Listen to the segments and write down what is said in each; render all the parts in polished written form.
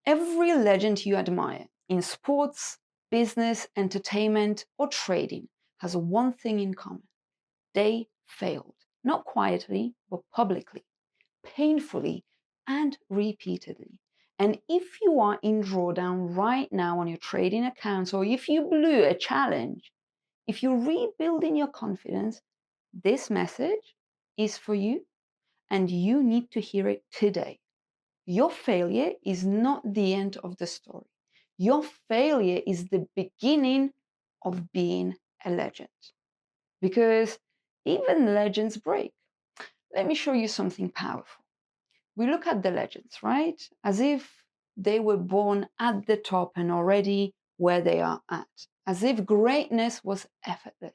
Every legend you admire in sports, business, entertainment, or trading has one thing in common. They failed, not quietly, but publicly, painfully, and repeatedly. And if you are in drawdown right now on your trading accounts, or if you blew a challenge, if you're rebuilding your confidence, this message is for you and you need to hear it today. Your failure is not the end of the story. Your failure is the beginning of being a legend. Because even legends break. Let me show you something powerful. We look at the legends, right? As if they were born at the top and already where they are at. As if greatness was effortless.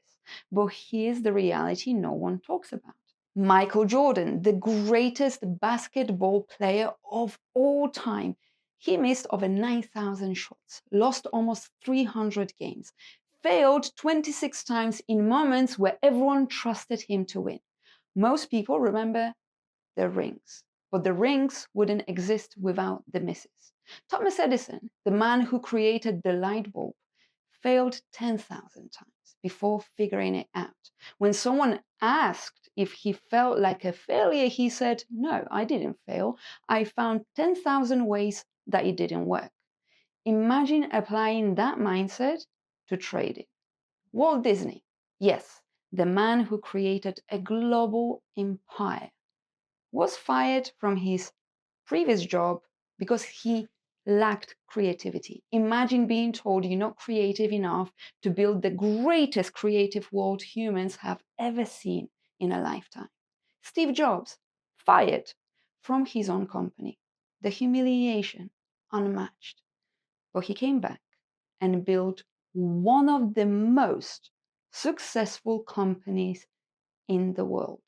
But here's the reality no one talks about. Michael Jordan, the greatest basketball player of all time. He missed over 9,000 shots, lost almost 300 games, failed 26 times in moments where everyone trusted him to win. Most people remember the rings, but the rings wouldn't exist without the misses. Thomas Edison, the man who created the light bulb, failed 10,000 times before figuring it out. When someone asked if he felt like a failure, he said, "No, I didn't fail. I found 10,000 ways that it didn't work." Imagine applying that mindset to trading. Walt Disney, yes, the man who created a global empire, was fired from his previous job because he lacked creativity. Imagine being told you're not creative enough to build the greatest creative world humans have ever seen in a lifetime. Steve Jobs, fired from his own company. The humiliation, unmatched. But he came back and built one of the most successful companies in the world.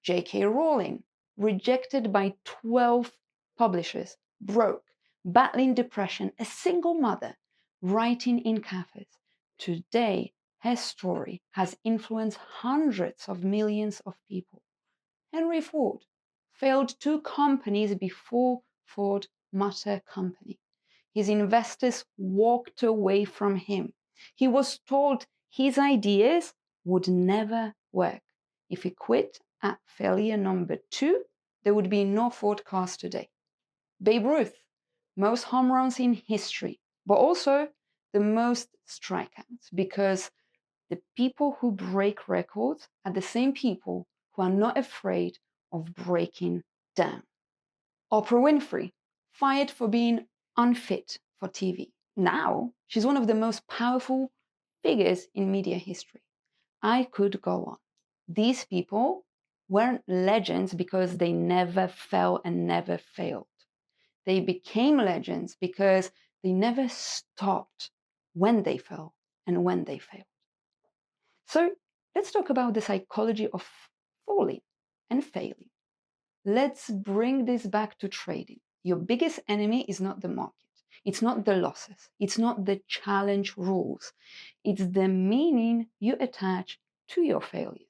J.K. Rowling, rejected by 12 publishers, broke, battling depression, a single mother, writing in cafes. Today, her story has influenced hundreds of millions of people. Henry Ford failed 2 companies before Ford Motor Company. His investors walked away from him. He was told his ideas would never work. If he quit at failure number 2, there would be no Ford cars today. Babe Ruth, most home runs in history, but also the most strikeouts, because the people who break records are the same people who are not afraid of breaking down. Oprah Winfrey, fired for being unfit for TV. Now, she's one of the most powerful figures in media history. I could go on. These people weren't legends because they never fell and never failed. They became legends because they never stopped when they fell and when they failed. So let's talk about the psychology of falling and failing. Let's bring this back to trading. Your biggest enemy is not the market. It's not the losses. It's not the challenge rules. It's the meaning you attach to your failure.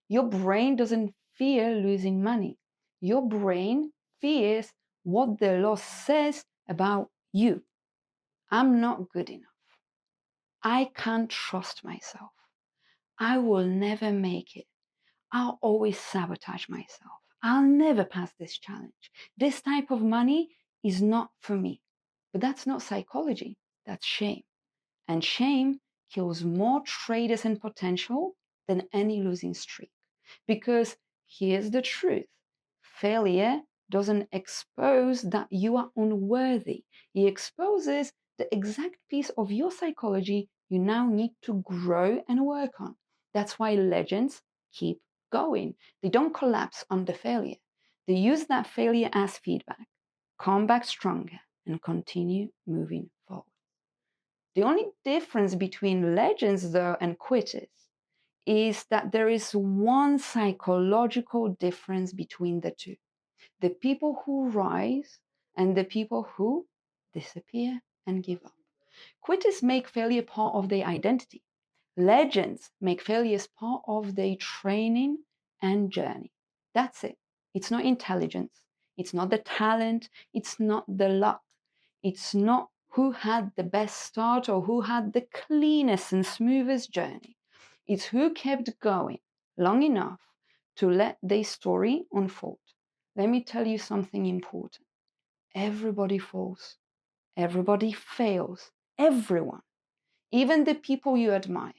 Your brain doesn't fear losing money. Your brain fears what the loss says about you. I'm not good enough. I can't trust myself. I will never make it. I'll always sabotage myself. I'll never pass this challenge. This type of money is not for me. But that's not psychology, that's shame. And shame kills more traders and potential than any losing streak. Because here's the truth: failure doesn't expose that you are unworthy, it exposes the exact piece of your psychology you now need to grow and work on. That's why legends keep going. They don't collapse under failure. They use that failure as feedback, come back stronger, and continue moving forward. The only difference between legends, though, and quitters is that there is one psychological difference between the two: the people who rise and the people who disappear and give up. Quitters make failure part of their identity. Legends make failures part of their training and journey. That's it. It's not intelligence. It's not the talent. It's not the luck. It's not who had the best start or who had the cleanest and smoothest journey. It's who kept going long enough to let their story unfold. Let me tell you something important. Everybody falls. Everybody fails. Everyone. Even the people you admire.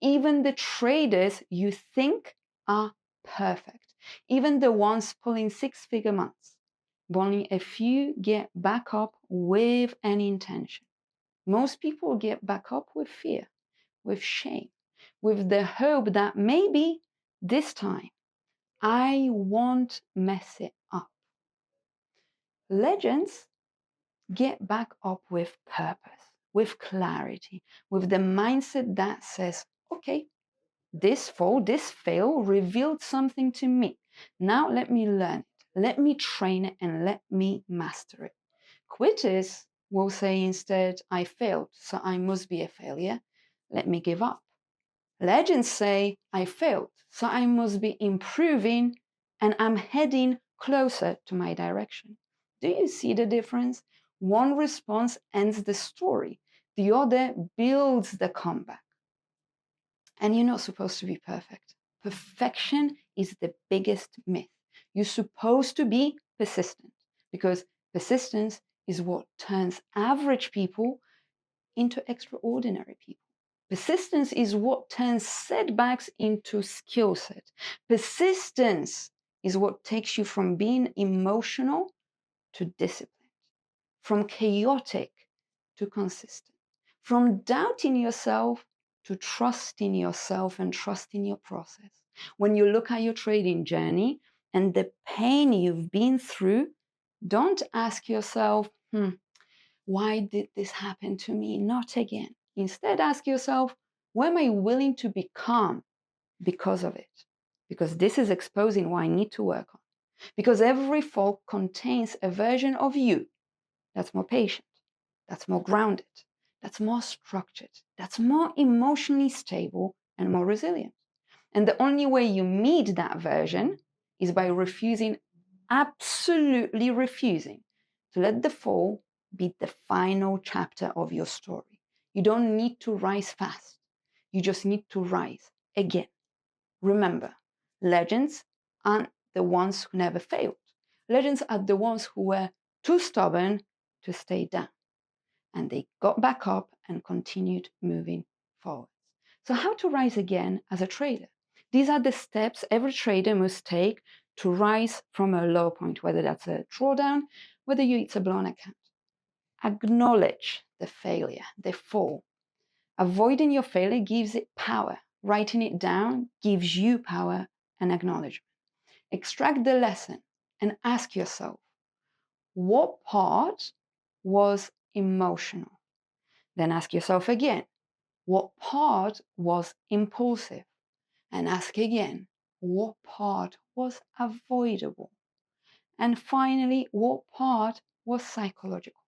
Even the traders you think are perfect. Even the ones pulling six-figure months. Only a few get back up with an intention. Most people get back up with fear, with shame, with the hope that maybe this time I won't mess it up. Legends get back up with purpose, with clarity, with the mindset that says, okay, this fall, this fail revealed something to me. Now let me learn it, let me train it, and let me master it. Quitters will say instead, I failed, so I must be a failure. Let me give up. Legends say, I failed, so I must be improving and I'm heading closer to my direction. Do you see the difference? One response ends the story, the other builds the comeback. And you're not supposed to be perfect. Perfection is the biggest myth. You're supposed to be persistent because persistence is what turns average people into extraordinary people. Persistence is what turns setbacks into skill set. Persistence is what takes you from being emotional to disciplined, from chaotic to consistent, from doubting yourself to trusting yourself and trusting your process. When you look at your trading journey and the pain you've been through, don't ask yourself, why did this happen to me? Not again. Instead, ask yourself, what am I willing to become because of it? Because this is exposing what I need to work on. Because every fall contains a version of you that's more patient, that's more grounded, that's more structured, that's more emotionally stable and more resilient. And the only way you meet that version is by refusing, absolutely refusing, to let the fall be the final chapter of your story. You don't need to rise fast. You just need to rise again. Remember, legends aren't the ones who never failed. Legends are the ones who were too stubborn to stay down. And they got back up and continued moving forward. So how to rise again as a trader? These are the steps every trader must take to rise from a low point, whether that's a drawdown, whether it's a blown account. Acknowledge the failure, the fall. Avoiding your failure gives it power. Writing it down gives you power and acknowledgement. Extract the lesson and ask yourself, what part was emotional? Then ask yourself again, what part was impulsive? And ask again, what part was avoidable? And finally, what part was psychological?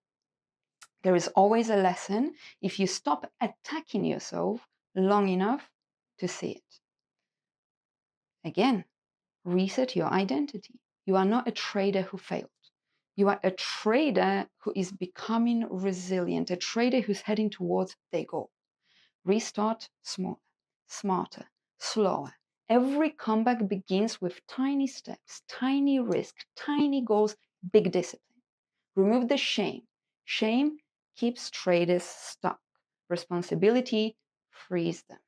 There is always a lesson if you stop attacking yourself long enough to see it. Again, reset your identity. You are not a trader who failed. You are a trader who is becoming resilient, a trader who's heading towards their goal. Restart smaller, smarter, slower. Every comeback begins with tiny steps, tiny risk, tiny goals, big discipline. Remove the shame. Shame keeps traders stuck. Responsibility frees them.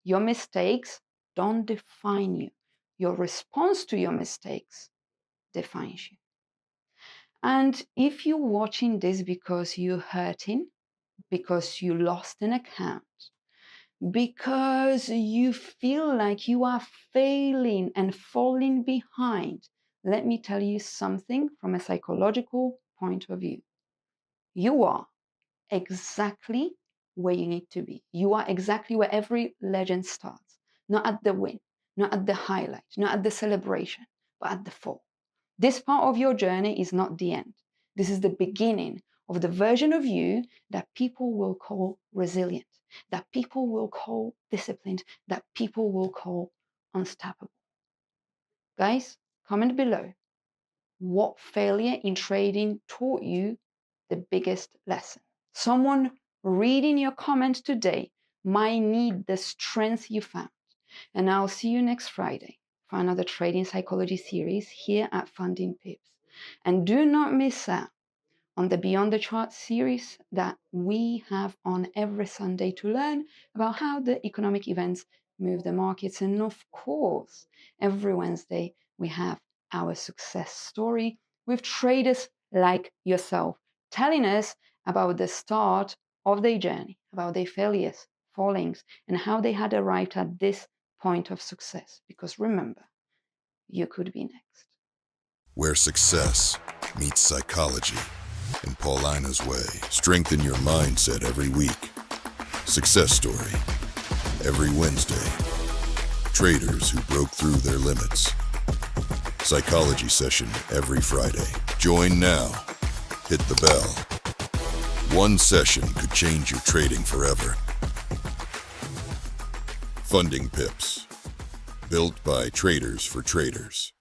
Your mistakes don't define you. Your response to your mistakes defines you. And if you're watching this because you're hurting, because you lost an account, because you feel like you are failing and falling behind, let me tell you something from a psychological point of view. You are exactly where you need to be. You are exactly where every legend starts. Not at the win, not at the highlight, not at the celebration, but at the fall. This part of your journey is not the end. This is the beginning of the version of you that people will call resilient, that people will call disciplined, that people will call unstoppable. Guys, comment below what failure in trading taught you the biggest lesson. Someone reading your comment today might need the strength you found. And I'll see you next Friday for another trading psychology series here at Funding Pips. And do not miss out on the Beyond the Chart series that we have on every Sunday to learn about how the economic events move the markets. And of course, every Wednesday we have our success story with traders like yourself telling us about the start of their journey, about their failures, fallings, and how they had arrived at this point of success. Because remember, you could be next. Where success meets psychology in Paulina's way. Strengthen your mindset every week. Success story every Wednesday. Traders who broke through their limits. Psychology session every Friday. Join now. Hit the bell. One session could change your trading forever. Funding Pips. Built by traders for traders.